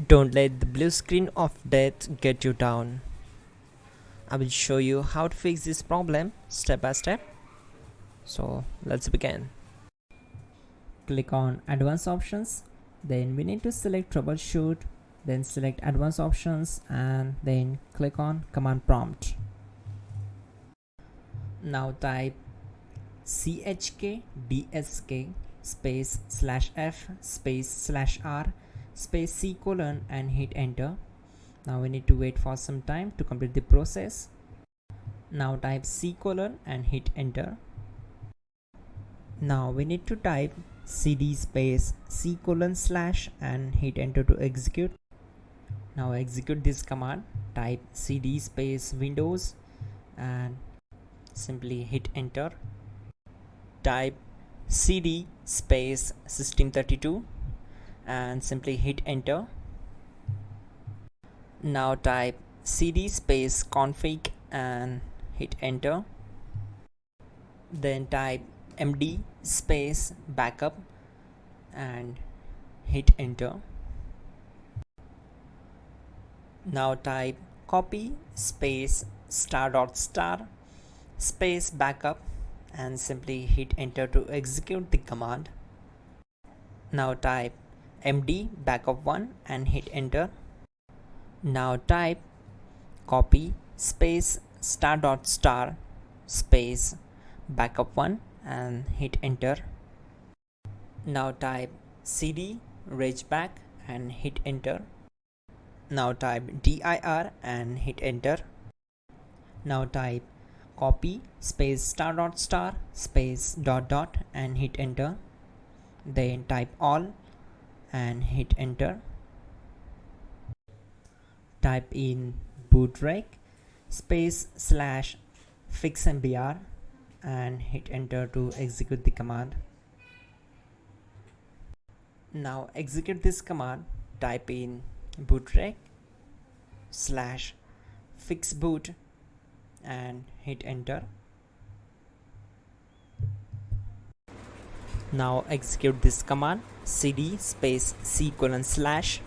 Don't let the blue screen of death get you down. I will show you how to fix this problem step by step. So let's begin. Click on advanced options, then we need to select troubleshoot, then select advanced options and then click on command prompt. Now type chkdsk space /f space /r space c colon and hit enter. Now we need to wait for some time to complete the process. Now type c colon and hit enter. Now we need to type cd space c colon / and hit enter to execute. Now execute this command. Type cd space windows and simply hit enter. Type cd space system32 and simply hit enter. Now type cd space config and hit enter. Then type md space backup and hit enter. Now type copy space ** space backup and simply hit enter to execute the command. Now type md backup1 and hit enter. Now type copy space ** space backup1 and hit enter. Now type cd regback and hit enter. Now type dir and hit enter. Now type copy space ** space ... and hit enter. Then type all and hit enter. Type in bootrec space /fixmbr and hit enter to execute the command. Now execute this command. Type in bootrec /fixboot and hit enter. Now execute this command cd space c colon /.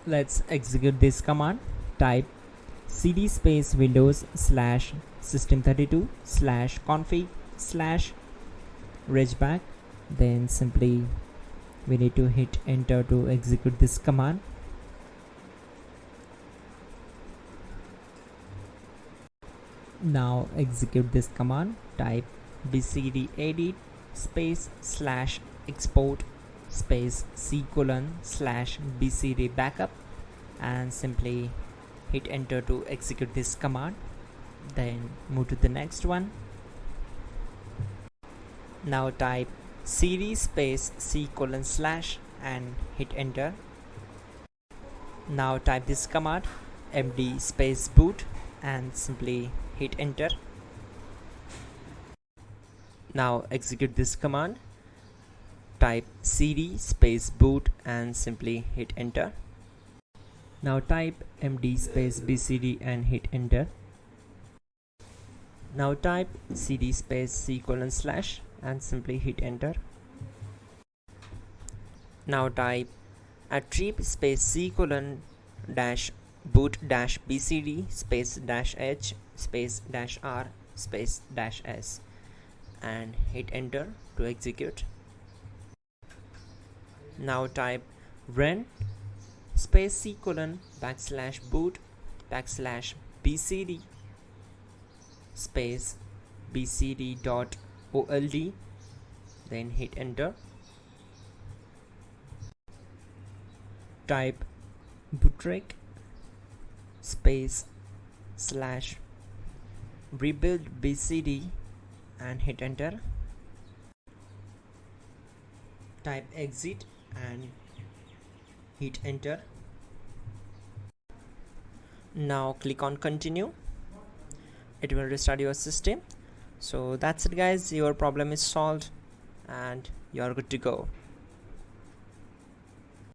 Let's execute this command. Type cd space windows /system32 /config /regback. Then simply we need to hit enter to execute this command. Now execute this command. Type bcd edit space /export space c colon /bcd backup and simply hit enter to execute this command. Then move to the next one. Now type cd space c colon / and hit enter. Now type this command md space boot and simply hit enter. Now execute this command. Type cd space boot and simply hit enter. Now type md space bcd and hit enter. Now type cd space c colon / and simply hit enter. Now type attrib space c colon -boot -bcd space -h space -r space -s and hit enter to execute. Now type run space c colon /boot /bcd space bcd.old, then hit enter. Type bootrec space /rebuild bcd and hit enter. Type exit and hit enter. Now click on continue. It will restart your system. So that's it guys, your problem is solved and you're good to go.